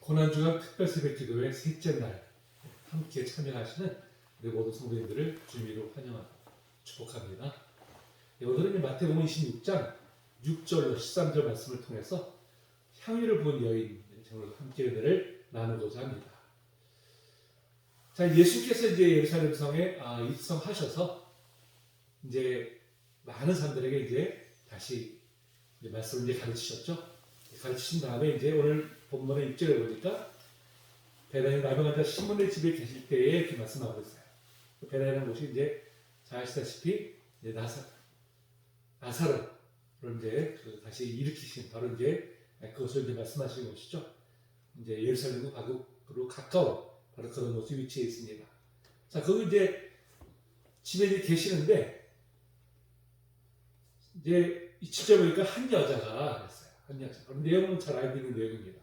고난주간 특별새벽기도회 셋째 날 함께 참여하시는 우리 모든 성도님들을 주님으로 환영하고 축복합니다. 오늘은 마태복음 26장 6절로 13절 말씀을 통해서 향유를 부은 여인 오늘 함께 은혜를 나누고자 합니다. 자, 예수께서 이제 예루살렘 성에 입성하셔서 이제 많은 사람들에게 이제 다시 이제 말씀을 이제 가르치셨죠. 가르치신 다음에 이제 오늘 본문의 6절에 보니까 베다니 나병 환자 시몬의 집에 계실 때에 이렇게 말씀하고 있어요. 베다니라는 곳이 이제 잘 아시다시피 이제 나사로를 이제 다시 일으키신 바로 이제 그것을 이제 말씀하시는 곳이죠. 이제 예루살렘과 가급으로 가까운 바로 그런 곳에 위치해 있습니다. 자, 거기 이제 집에 이제 계시는데 이제 이 7절 보니까 한 여자가 있어요. 한 여자. 내용은 잘 알고 있는 내용입니다.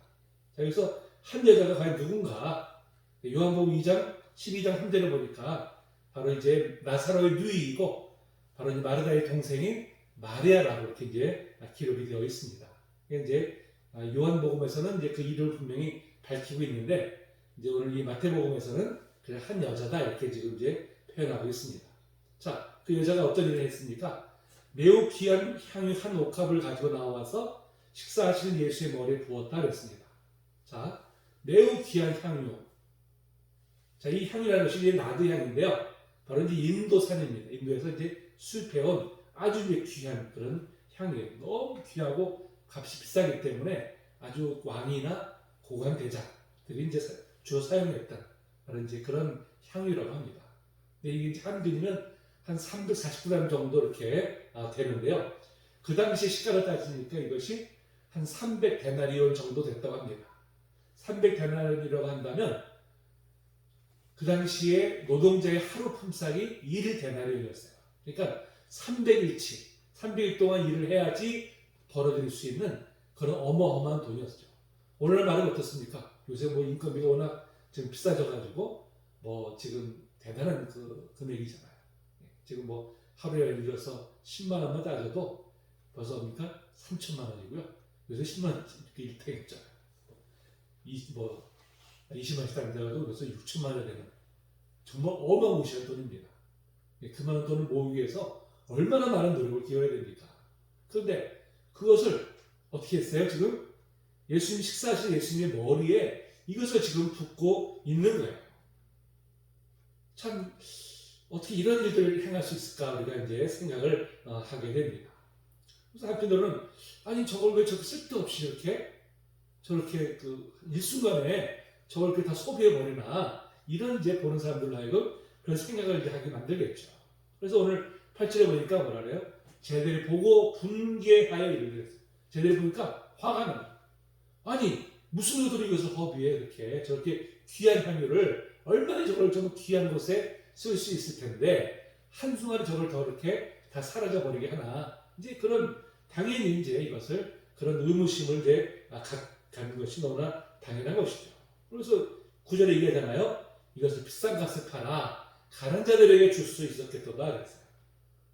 자, 여기서 한 여자가 과연 누군가? 요한복음 2장 12장 3절을 보니까 바로 이제 나사로의 누이이고 바로 이제 마르다의 동생인 마리아라고 이렇게 이제 기록이 되어 있습니다. 이제 요한복음에서는 이제 그 이름을 분명히 밝히고 있는데 이제 오늘 이 마태복음에서는 그냥 한 여자다 이렇게 지금 이제 표현하고 있습니다. 자, 그 여자가 어떤 일을 했습니까? 매우 귀한 향유 한 옥합을 가지고 나와서 식사하시는 예수의 머리에 부었다 그랬습니다. 자, 매우 귀한 향유. 자, 이 향이라는 것이 이제 나드향인데요. 바로 이제 인도산입니다. 인도에서 이제 수입해온 아주 이제 귀한 그런 향이에요. 너무 귀하고 값이 비싸기 때문에 아주 왕이나 고관 대작들이 이제 주로 사용했던 바로 이제 그런 향유라고 합니다. 근데 이게 한 근이면 한 340g 정도 이렇게 되는데요. 그 당시 시가를 따지니까 이것이 한 300데나리온 정도 됐다고 합니다. 300데나리온이라고 한다면 그 당시에 노동자의 하루 품삯이 1데나리온이었어요. 그러니까 300일치, 300일 동안 일을 해야지 벌어들일 수 있는 그런 어마어마한 돈이었죠. 오늘날 말은 어떻습니까? 요새 뭐 인건비가 워낙 지금 비싸져가지고 뭐 지금 대단한 그 금액이잖아요. 지금 뭐 하루에 예를 들어서 10만 원만 따져도 벌써 뭡니까? 3천만 원이고요. 요새 10만 원 이렇게 일택했잖아요. 20만 원씩 따져도 벌써 6천만 원이 되는 정말 어마무시한 돈입니다. 그만한 돈을 모으기 위해서 얼마나 많은 노력을 기울여야 됩니까? 그런데 그것을 어떻게 했어요? 지금 예수님 식사하신 예수님의 머리에 이것을 지금 붓고 있는 거예요. 참 어떻게 이런 일들을 행할 수 있을까 우리가 이제 생각을 하게 됩니다. 그래서 한편으로는 아니 저걸 왜 저렇게 쓸데없이 저렇게 그 일순간에 저걸 이렇게 다 소비해 버리나 이런 이제 보는 사람들로 하여금 그런 생각을 이제 하게 만들겠죠. 그래서 오늘 8절에 보니까 뭐라 그래요? 쟤들이 보고 분개하여 이르되 쟤들이 보니까 화가 납니다. 아니 무슨 의도로 이것을 허비해 이렇게 저렇게 귀한 향유를 얼마나 저걸 좀 귀한 곳에 쓸 수 있을 텐데 한순간에 저걸 더 이렇게 다 사라져 버리게 하나 이제 그런 당연히 이제 이것을 그런 의무심을 이제 갖는 것이 너무나 당연한 것이죠. 그래서 9절에 얘기하잖아요. 이것을 비싼 값에 팔아 가난한 자들에게 줄 수 있었겠도다 그랬어요.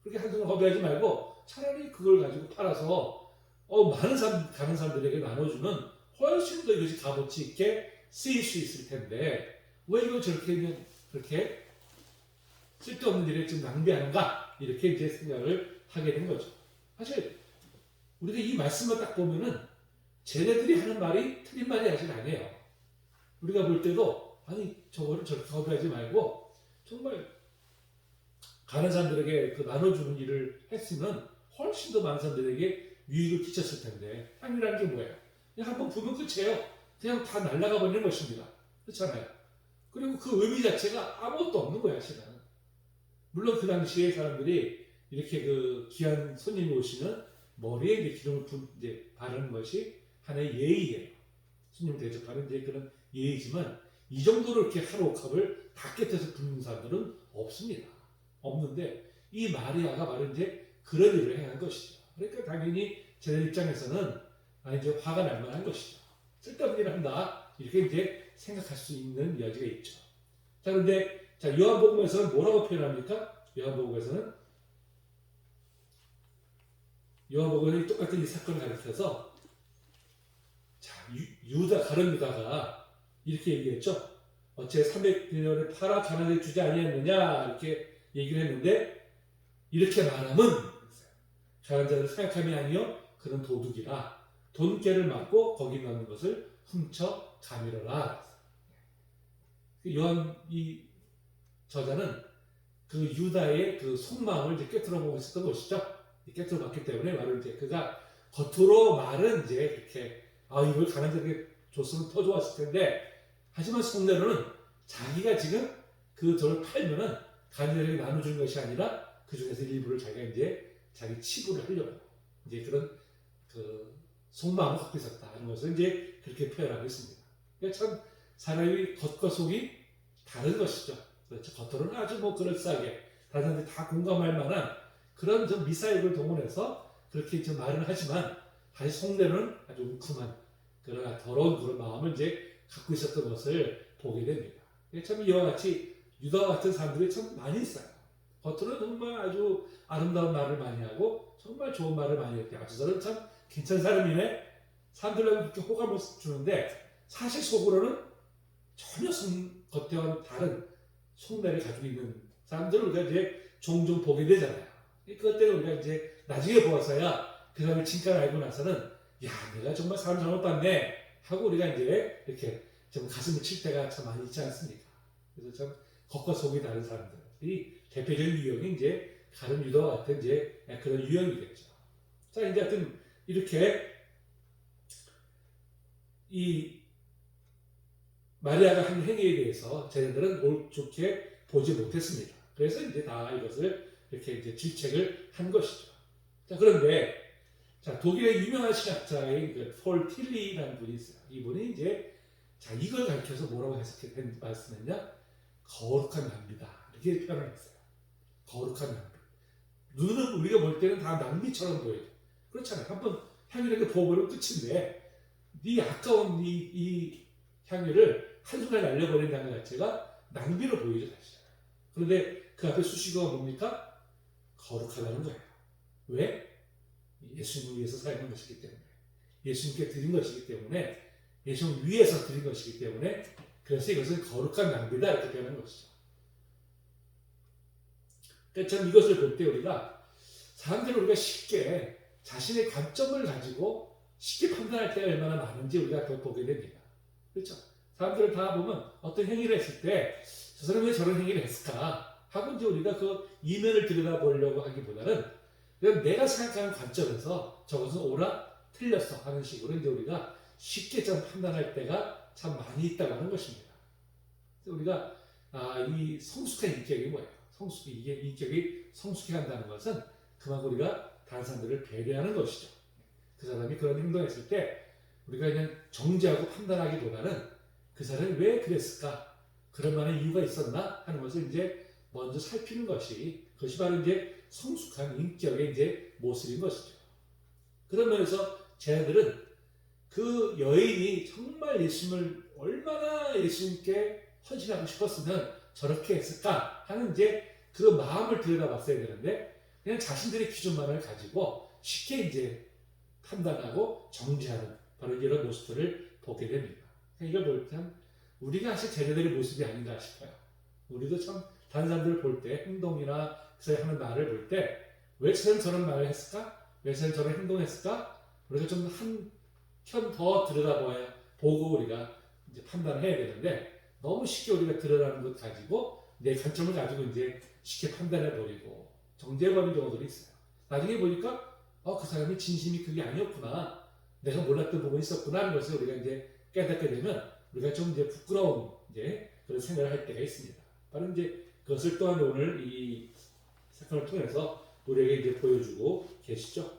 그렇게 한순간 허비하지 말고 차라리 그걸 가지고 팔아서 많은 다른 사람들에게 나눠주면 훨씬 더 이것이 값어치 있게 쓰일 수 있을 텐데 왜 이걸 저렇게 그렇게 쓸데없는 일에 좀 낭비하는가 이렇게 이제 생각을 하게 된 거죠. 사실 우리가 이 말씀을 딱 보면은 쟤네들이 하는 말이 틀린 말이 사실 아니에요. 우리가 볼 때도 아니 저거를 저렇게 허비하지 말고 정말 가난한 사람들에게 그 나눠주는 일을 했으면 훨씬 더 많은 사람들에게 유익을 끼쳤을 텐데 향유라는 게 뭐예요? 그냥 한번 부으면 끝이에요. 그냥 다 날아가 버리는 것입니다. 그렇잖아요. 그리고 그 의미 자체가 아무것도 없는 거야 사실은. 물론 그 당시에 사람들이 이렇게 그 귀한 손님이 오시면 머리에 이제 기름을 이제 바르는 것이 하나의 예의예요. 손님 대접하는 이제 그런 예의지만 이 정도로 이렇게 하루 옥합을 다 깨뜨려서 붓는 사람들은 없습니다. 없는데 이 마리아가 바로 이제 그런 일을 행한 것이죠. 그러니까 당연히 제 입장에서는 이제 화가 날 만한 것이죠. 쓸데없는 일을 한다 이렇게 이제 생각할 수 있는 여지가 있죠. 자, 그런데 요한복음에서는 뭐라고 표현합니까? 요한복음에서는 똑같은 이 사건을 가리켜서 가룟 유다가 이렇게 얘기했죠. 어째 300데나리온을 팔아 가난에게 주지 아니했느냐 이렇게 얘기를 했는데 이렇게 말하면 가난한 자를 생각함이 아니요 그는 도둑이라 돈깨를 맞고 거기 넣는 것을 훔쳐 가밀어라. 요한 이 저자는 그 유다의 그 속마음을 이제 꿰뚫어보고 있었던 것이죠. 꿰뚫어봤기 때문에 말을 이제 그가 겉으로 말은 이제 이렇게 이걸 가난한 자에게 줬으면 더 좋았을 텐데 하지만 속내로는 자기가 지금 그 돈을 팔면은 가난한 자에게 나눠주는 것이 아니라 그 중에서 일부를 자기가 이제 자기 치부를 하려고 이제 그런 그 속마음을 갖고 있었다는 것을 이제 그렇게 표현하고 있습니다. 그러니까 참 사람의 겉과 속이 다른 것이죠. 그렇죠. 겉으로는 아주 뭐 그럴싸하게 다른 사람들이 다 공감할 만한 그런 좀 미사역을 동원해서 그렇게 좀 말을 하지만 다시 속내로는 아주 웅큼한 그러나 더러운 그런 마음을 이제 갖고 있었던 것을 보게 됩니다. 참 이와 같이 유다와 같은 사람들이 참 많이 있어요. 겉으로는 정말 아주 아름다운 말을 많이 하고 정말 좋은 말을 많이 했대요. 저 사람 참 괜찮은 사람이네. 사람들에게 그렇게 호감을 주는데 사실 속으로는 전혀 겉에와는 다른 속내를 가지고 있는 사람들을 우리가 이제 종종 보게 되잖아요. 그것 때문에 우리가 이제 나중에 보아서야 그 사람의 진가를 알고 나서는 야 내가 정말 사람 잘못 봤네 하고 우리가 이제 이렇게 좀 가슴을 칠 때가 참 많이 있지 않습니까? 그래서 참 겉과 속이 다른 사람들이 대표적인 유형이 이제 가룟 유다와 같은 이제 그런 유형이겠죠. 자 이제 하여튼 이렇게 이 마리아가 한 행위에 대해서 쟤네들은 옳게 보지 못했습니다. 그래서 이제 다 이것을 이렇게 이제 질책을 한 것이죠. 자, 그런데, 자, 독일의 유명한 신학자인 폴 틸리라는 분이 있어요. 이분이 이제, 자, 이걸 가르쳐서 뭐라고 말씀했냐? 거룩한 낭비다. 이렇게 표현을 했어요. 거룩한 낭비. 눈은 우리가 볼 때는 다 낭비처럼 보여요. 그렇잖아요. 한번 향유를 부어버리면 끝인데, 네 아까운 이 향유를 한순간에 날려버린다는 것 자체가 낭비로 보이죠, 사실. 그런데 그 앞에 수식어가 뭡니까? 거룩하다는 거예요. 왜? 예수님을 위해서 사용한 것이기 때문에. 예수님께 드린 것이기 때문에, 예수님 위해서 드린 것이기 때문에, 그래서 이것은 거룩한 낭비다, 이렇게 표현한 것이죠. 그러니까 참 이것을 볼 때 우리가, 사람들을 우리가 쉽게 자신의 관점을 가지고 쉽게 판단할 때가 얼마나 많은지 우리가 더 보게 됩니다. 그렇죠? 사람들을 다 보면 어떤 행위를 했을 때 저 사람이 왜 저런 행위를 했을까 하고 이제 우리가 그 이면을 들여다보려고 하기보다는 그냥 내가 생각하는 관점에서 저것은 옳아 틀렸어 하는 식으로 이제 우리가 쉽게 좀 판단할 때가 참 많이 있다고 하는 것입니다. 그래서 우리가 이 성숙한 인격이 뭐예요? 이게 인격이 성숙해 간다는 것은 그만큼 우리가 다른 사람들을 배려하는 것이죠. 그 사람이 그런 행동했을 때 우리가 그냥 정죄하고 판단하기보다는 그 사람이 왜 그랬을까? 그럴 만한 이유가 있었나? 하는 것을 이제 먼저 살피는 그것이 바로 이제 성숙한 인격의 이제 모습인 것이죠. 그런 면에서 쟤네들은 그 여인이 정말 예수님을 얼마나 예수님께 헌신하고 싶었으면 저렇게 했을까? 하는 이제 그 마음을 들여다봤어야 되는데 그냥 자신들의 기준만을 가지고 쉽게 이제 판단하고 정죄하는 바로 이런 모습들을 보게 됩니다. 이걸 볼 때 우리가 사실 쟤네들의 모습이 아닌가 싶어요. 우리도 참 다른 사람들을 볼 때 행동이나 그 하는 말을 볼 때 왜 저는 저런 말을 했을까? 왜 저는 저런 행동을 했을까? 우리가 좀 한 켠 더 들여다봐야 보고 우리가 이제 판단을 해야 되는데 너무 쉽게 우리가 드러나는 것 가지고 내 관점을 가지고 이제 쉽게 판단해 버리고 정죄해 버리는 경우들이 있어요. 나중에 보니까 그 사람이 진심이 그게 아니었구나. 내가 몰랐던 부분이 있었구나 하는 것을 우리가 이제 깨닫게 되면 우리가 좀 이제 부끄러운 이제 그런 생각을 할 때가 있습니다. 바로 이제 그것을 또한 오늘 이 사건을 통해서 우리에게 이제 보여주고 계시죠.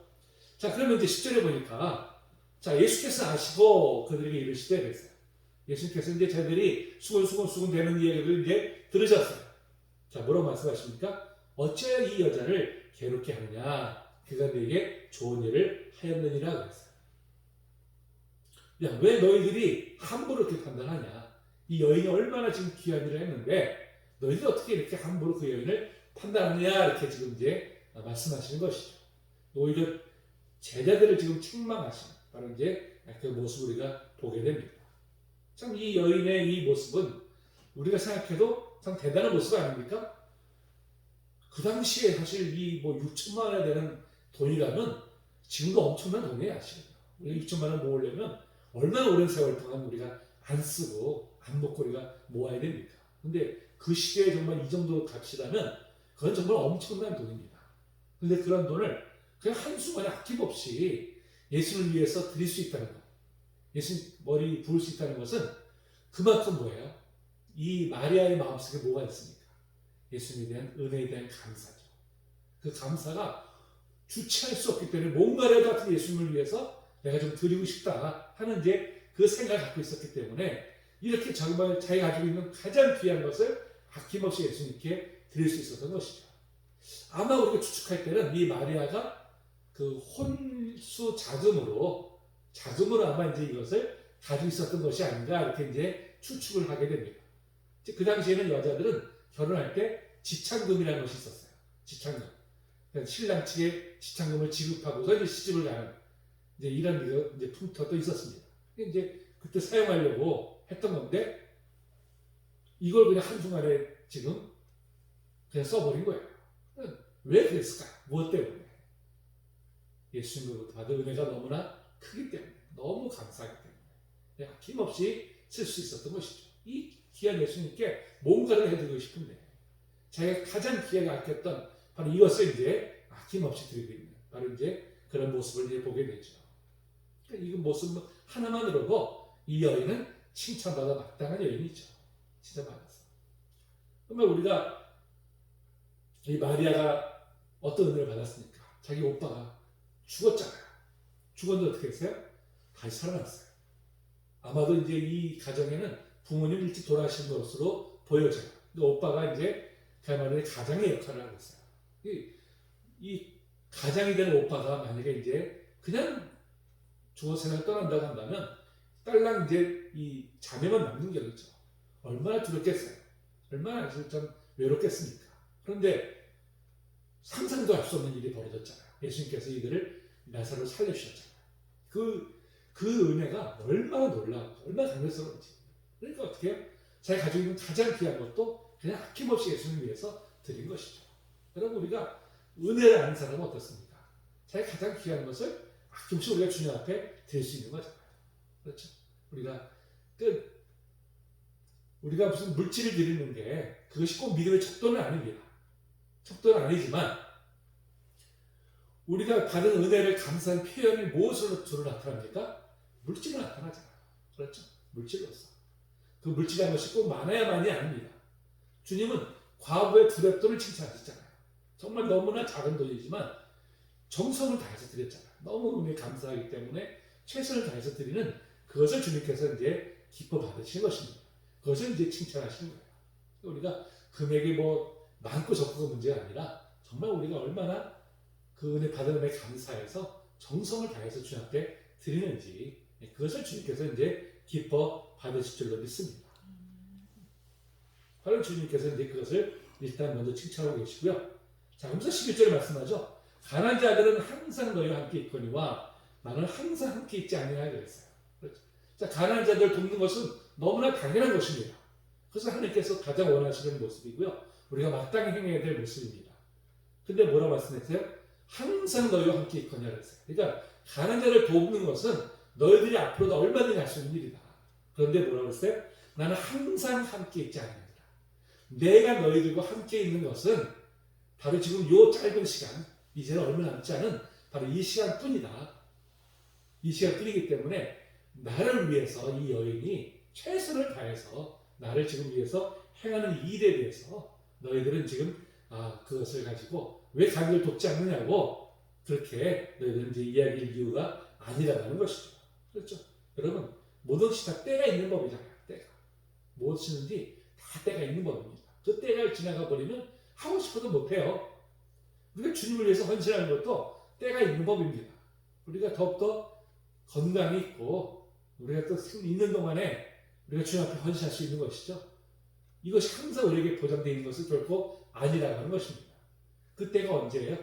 자, 그러면 이제 10절에 보니까 자, 예수께서 아시고 그들에게 이르시되 그랬어요. 예수께서 이제 저희들이 수근수근 되는 이야기를 이제 들으셨어요. 자, 뭐라고 말씀하십니까? 어찌하여 이 여자를 괴롭게 하느냐? 그가 너에게 좋은 일을 하였느니라 그랬어요. 야, 왜 너희들이 함부로 이렇게 판단하냐? 이 여인이 얼마나 지금 귀한 일을 했는데 너희들이 어떻게 이렇게 함부로 그 여인을 판단하느냐? 이렇게 지금 이제 말씀하시는 것이죠. 오히려 제자들을 지금 책망하시는 바로 이제 그 모습을 우리가 보게 됩니다. 참 이 여인의 이 모습은 우리가 생각해도 참 대단한 모습 아닙니까? 그 당시에 사실 이 뭐 6천만 원에 되는 돈이라면 지금도 엄청난 돈이에요, 사실. 우리가 6천만 원 모으려면 얼마나 오랜 세월 동안 우리가 안 쓰고 안 먹고 우리가 모아야 됩니까? 근데 그 시대에 정말 이 정도 값이라면 그건 정말 엄청난 돈입니다. 근데 그런 돈을 그냥 한순간에 아낌없이 예수를 위해서 드릴 수 있다는 것, 예수 머리 부을 수 있다는 것은 그만큼 뭐예요? 이 마리아의 마음속에 뭐가 있습니까? 예수님에 대한 은혜에 대한 감사죠. 그 감사가 주체할 수 없기 때문에 뭔가라도 같은 예수님을 위해서 내가 좀 드리고 싶다 하는 이제 그 생각을 갖고 있었기 때문에 이렇게 정말 자기가 가지고 있는 가장 귀한 것을 아낌없이 예수님께 드릴 수 있었던 것이죠. 아마 우리가 추측할 때는 이 마리아가 그 혼수 자금으로 아마 이제 이것을 가지고 있었던 것이 아닌가 이렇게 이제 추측을 하게 됩니다. 그 당시에는 여자들은 결혼할 때 지창금이라는 것이 있었어요. 지창금. 그러니까 신랑 측에 지창금을 지급하고서 이제 시집을 가는 이제 이런 이제 풍토도 있었습니다. 이제 그때 사용하려고 했던 건데 이걸 그냥 한순간에 지금 그냥 써버린 거예요. 왜 그랬을까? 무엇 때문에? 예수님으로부터 받은 은혜가 너무나 크기 때문에, 너무 감사하기 때문에 아낌없이 쓸 수 있었던 것이죠. 이 귀한 예수님께 뭔가를 해드리고 싶은데 자기가 가장 귀하게 아꼈던 바로 이것을 이제 아낌없이 드리고 있는 바로 이제 그런 모습을 이제 보게 되죠. 그러니까 이 모습 하나만으로도 이 여인은 칭찬받아 마땅한 여인이죠. 칭찬받았어. 그러면 우리가 이 마리아가 어떤 은혜를 받았습니까? 자기 오빠가 죽었잖아요. 죽었는데 어떻게 했어요? 다시 살아났어요. 아마도 이제 이 가정에는 부모님 일찍 돌아가신 것으로 보여져요. 근데 오빠가 이제 그야말로 가장의 역할을 하고 있어요. 이 가장이 되는 오빠가 만약에 이제 그냥 죽어 세상을 떠난다고 한다면 딸랑 이제 이 자매만 남는 게겠죠. 얼마나 두렵겠어요. 얼마나 좀 외롭겠습니까? 그런데 상상도 할 수 없는 일이 벌어졌잖아요. 예수님께서 이들을 나사로를 살려주셨잖아요. 그 은혜가 얼마나 놀라운지, 얼마나 감격스러운지. 그러니까 어떻게 해요? 자기가 가지고 있는 가장 귀한 것도 그냥 아낌없이 예수님을 위해서 드린 것이죠. 여러분 우리가 은혜를 아는 사람은 어떻습니까? 자기가 가장 귀한 것을 아낌없이 우리가 주님 앞에 드릴 수 있는 거잖아요. 그렇죠? 우리가 무슨 물질을 드리는 게 그것이 꼭 믿음의 척도는 아닙니다. 척도는 아니지만 우리가 받은 은혜를 감사한 표현이 무엇으로 주로 나타납니까? 물질로 나타나잖아요. 그렇죠? 물질로서. 그 물질이라는 것이 꼭 많아야만이 아닙니다. 주님은 과부의 두렵돈을 칭찬하셨잖아요. 정말 너무나 작은 돈이지만 정성을 다해서 드렸잖아요. 너무 은혜 감사하기 때문에 최선을 다해서 드리는 그것을 주님께서 이제 기뻐 받으시는 것입니다. 그것을 이제 칭찬하시는 거예요. 우리가 금액이 뭐 많고 적고가 문제가 아니라 정말 우리가 얼마나 그 은혜 받은 은혜 감사해서 정성을 다해서 주님 앞에 드리는지 그것을 주님께서 이제 기뻐 받으실 줄로 믿습니다. 바로 주님께서 이제 그것을 일단 먼저 칭찬하고 계시고요. 자, 그러면서 11절에 말씀하죠. 가난한 자들은 항상 너희와 함께 있거니와 나는 항상 함께 있지 아니하냐 그랬어요. 그렇죠? 자, 가난한 자들 돕는 것은 너무나 당연한 것입니다. 그래서 하나님께서 가장 원하시는 모습이고요. 우리가 마땅히 행해야 될 모습입니다. 근데 뭐라고 말씀하세요? 항상 너희와 함께 있거냐 그랬어요. 그러니까 가난한 자를 돕는 것은 너희들이 앞으로도 얼마든지 할 수 있는 일이다. 그런데 뭐라고 했어요? 나는 항상 함께 있지 않느니라. 내가 너희들과 함께 있는 것은 바로 지금 요 짧은 시간, 이제는 얼마 남지 않은 바로 이 시간뿐이다. 이 시간뿐이기 때문에 나를 위해서 이 여인이 최선을 다해서 나를 지금 위해서 행하는 일에 대해서 너희들은 지금 그것을 가지고 왜 가족을 돕지 않느냐고 그렇게 너희들은 이제 이야기할 이유가 아니라는 것이죠. 그렇죠? 여러분 모든 것이 다 때가 있는 법이잖아요. 때가 무엇이든지 다 때가 있는 법입니다. 그 때가 지나가 버리면 하고 싶어도 못해요. 우리가 주님을 위해서 헌신하는 것도 때가 있는 법입니다. 우리가 더욱더 건강이 있고 우리가 또 있는 동안에 우리가 주님 앞에 헌신할 수 있는 것이죠. 이것이 항상 우리에게 보장되어 있는 것은 결코 아니라고 하는 것입니다. 그때가 언제예요?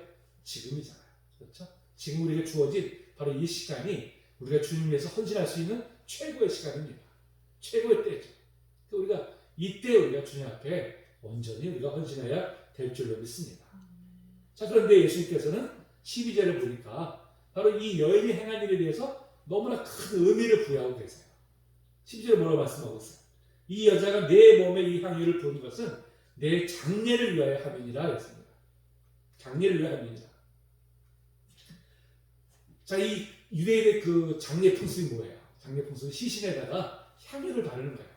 지금이잖아요. 그렇죠? 지금 우리에게 주어진 바로 이 시간이 우리가 주님 위해서 헌신할 수 있는 최고의 시간입니다. 최고의 때죠. 우리가 이때 우리가 주님 앞에 온전히 우리가 헌신해야 될 줄로 믿습니다. 자, 그런데 예수님께서는 12절을 보니까 바로 이 여인이 행한 일에 대해서 너무나 큰 의미를 부여하고 계세요. 12절에 뭐라고 말씀하고 있어요? 이 여자가 내 몸에 이 향유를 부은 것은 내 장례를 위하여 함이니라 했습니다. 장례를 위하여 함이니라. 자, 이 유대인의 그 장례 풍습이 뭐예요? 장례 풍습은 시신에다가 향유를 바르는 거예요.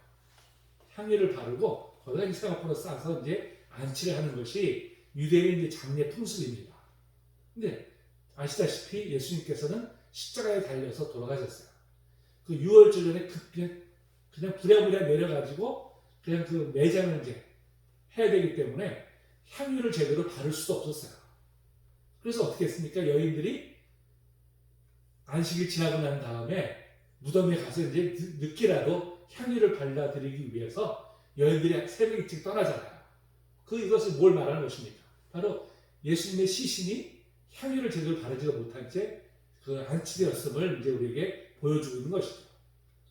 향유를 바르고 거기다 생각보다 싸서 이제 안치를 하는 것이 유대인의 장례 풍습입니다. 근데 아시다시피 예수님께서는 십자가에 달려서 돌아가셨어요. 그 6월절 전에 그냥 부랴부랴 내려가지고 그냥 그 매장을 이제 해야 되기 때문에 향유를 제대로 바를 수도 없었어요. 그래서 어떻게 했습니까? 여인들이 안식일 지나고 난 다음에 무덤에 가서 이제 늦게라도 향유를 발라드리기 위해서 여인들이 새벽 일찍 떠나잖아요. 이것을 뭘 말하는 것입니까? 바로 예수님의 시신이 향유를 제대로 바르지 못한 채 그 안치되었음을 이제 우리에게 보여주고 있는 것이죠.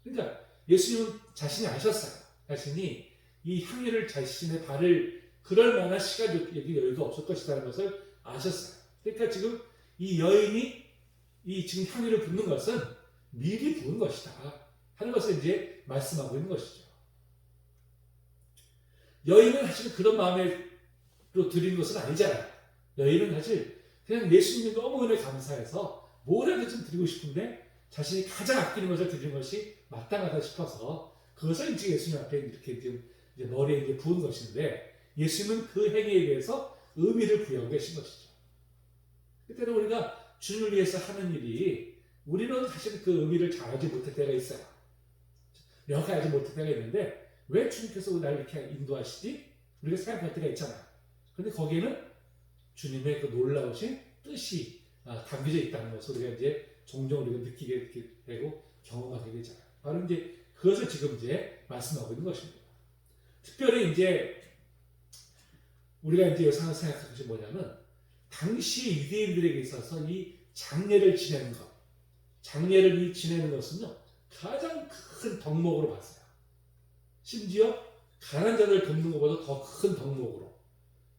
그러니까 예수님은 자신이 아셨어요. 자신이 이 향유를 자신의 바를 그럴 만한 시간이 여유가 없을 것이라는 것을 아셨어요. 그러니까 지금 이 여인이 이 지금 향유를 붓는 것은 미리 부은 것이다 하는 것을 이제 말씀하고 있는 것이죠. 여인은 사실 그런 마음으로 드린 것은 아니잖아요. 여인은 사실 그냥 예수님이 너무 은혜 감사해서 뭐라도 좀 드리고 싶은데 자신이 가장 아끼는 것을 드리는 것이 마땅하다 싶어서 그것을 이제 예수님 앞에 이렇게 이제 머리에 이제 부은 것인데 예수님은 그 행위에 대해서 의미를 부여하고 계신 것이죠. 그때는 우리가 주님을 위해서 하는 일이 우리는 사실 그 의미를 잘 알지 못할 때가 있어요. 명확하게 알지 못할 때가 있는데 왜 주님께서 나를 이렇게 인도하시지? 우리가 생각할 때가 있잖아요. 그런데 거기에는 주님의 그 놀라우신 뜻이 담겨져 있다는 것을 우리가 이제 종종 우리가 느끼게 되고 경험하게 되잖아요. 바로 이제 그것을 지금 이제 말씀하고 있는 것입니다. 특별히 이제 우리가 이제 여기서 생각할 것이 뭐냐면 당시 유대인들에게 있어서 이 장례를 지내는 것, 장례를 지내는 것은요 가장 큰 덕목으로 봤어요. 심지어 가난한 자를 돕는 것보다 더 큰 덕목으로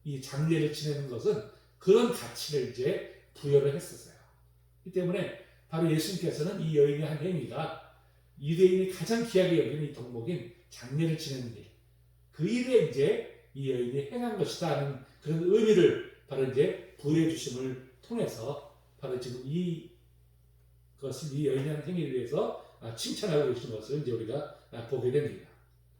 이 장례를 지내는 것은 그런 가치를 이제 부여를 했었어요. 이 때문에 바로 예수님께서는 이 여인의 한 행위가 유대인이 가장 귀하게 여기는 이 덕목인 장례를 지내는 일, 그 일에 이제 이 여인이 행한 것이다 하는 그런 의미를 바로 이제 부여해 주심을 통해서 바로 지금 이것을 이 여인의 한 행위에 대해서 칭찬하고 계시는 것을 이제 우리가 보게 됩니다.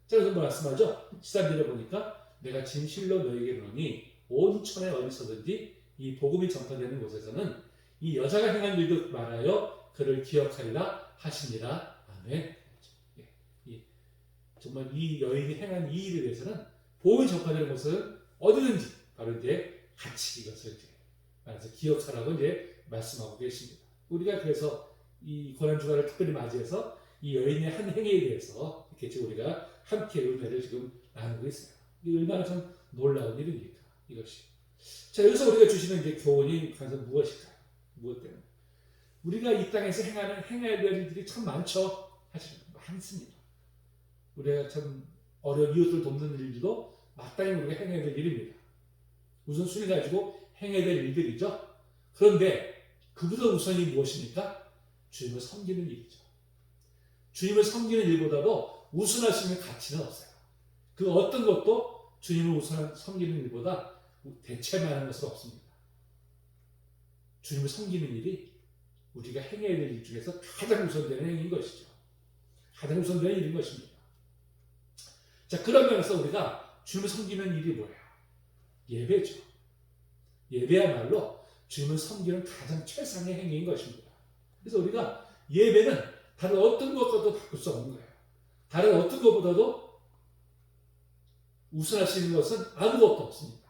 자, 그래서 말씀하죠. 13절에 보니까 내가 진실로 너에게 이르노니 온 천에 어디서든지 이 복음이 전파되는 곳에서는 이 여자가 행한 일도 말하여 그를 기억하리라 하시니라. 아멘. 정말 이 여인이 행한 이 일에 대해서는 복음이 전파되는 곳은 어디든지 바로 이제 같이 이것을 이제 말해서 기억하라고 이제 말씀하고 계십니다. 우리가 그래서 이 고난주간을 특별히 맞이해서 이 여인의 한 행위에 대해서 이렇게 지금 우리가 함께 은혜를 지금 나누고 있어요. 이게 얼마나 참 놀라운 일입니까? 이것이. 자, 여기서 우리가 주시는 이제 교훈이 과연 무엇일까요? 무엇 때문에? 우리가 이 땅에서 행해야 될 일들이 참 많죠. 사실 많습니다. 우리가 참 어려운 이웃을 돕는 일들도 마땅히 우리가 행해야 될 일입니다. 우선순위 가지고 행해야 될 일들이죠. 그런데 그보다 우선이 무엇입니까? 주님을 섬기는 일이죠. 주님을 섬기는 일보다도 우선할 수 있는 가치는 없어요. 그 어떤 것도 주님을 우선 섬기는 일보다 대체만한 것은 없습니다. 주님을 섬기는 일이 우리가 행해야 될 일 중에서 가장 우선되는 행위인 것이죠. 가장 우선되는 일인 것입니다. 자, 그런 면에서 우리가 주님을 섬기는 일이 뭐예요? 예배죠. 예배야말로 주님을 섬기는 가장 최상의 행위인 것입니다. 그래서 우리가 예배는 다른 어떤 것과도 바꿀 수 없는 거예요. 다른 어떤 것보다도 우선할 수 있는 것은 아무것도 없습니다.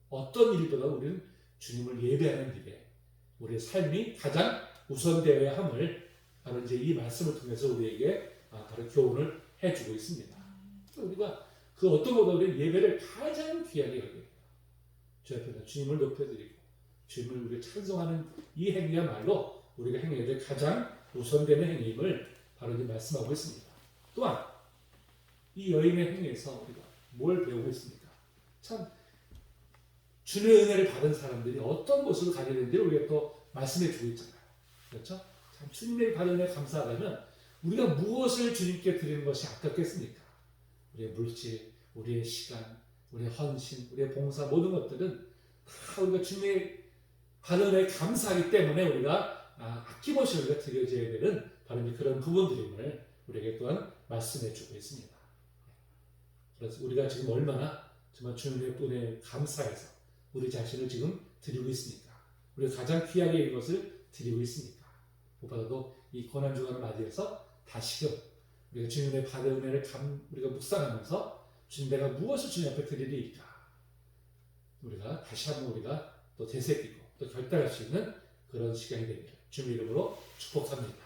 어떤 일보다 우리는 주님을 예배하는 일에 우리의 삶이 가장 우선되어야 함을 바로 이제 이 말씀을 통해서 우리에게 바로 교훈을 해주고 있습니다. 우리가 그 어떤 것보다 우리 예배를 가장 귀하게 여겨요. 주 앞에서 주님을 높여드리고 주님을 우리가 찬송하는 이 행위야말로 우리가 행해야 될 가장 우선되는 행위임을 바로 이제 말씀하고 있습니다. 또한 이 여인의 행위에서 우리가 뭘 배우고 있습니까? 참 주님의 은혜를 받은 사람들이 어떤 모습을 가져야 되는지를 우리가 또 말씀해 주고 있잖아요. 그렇죠? 참 주님의 받은 은혜 감사하다면 우리가 무엇을 주님께 드리는 것이 아깝겠습니까? 우리의 물질, 우리의 시간, 우리의 헌신, 우리의 봉사 모든 것들은 다 우리가 주님의 받은 은혜에 감사하기 때문에 우리가 아낌없이 우리가 드려져야 되는 바로 그런 부분들임을 우리에게 또한 말씀해 주고 있습니다. 그래서 우리가 지금 얼마나 정말 주님의 은혜에 감사해서 우리 자신을 지금 드리고 있습니까? 우리가 가장 귀하게 이것을 드리고 있습니까? 무엇보다도 이 고난주간을 맞이해서 다시금 우리가 주님의 받은 은혜를 우리가 묵상하면서 주님 내가 무엇을 주님 앞에 드리리까? 우리가 다시 한번 우리가 또 되새기고 또 결단할 수 있는 그런 시간이 되기를 주님 이름으로 축복합니다.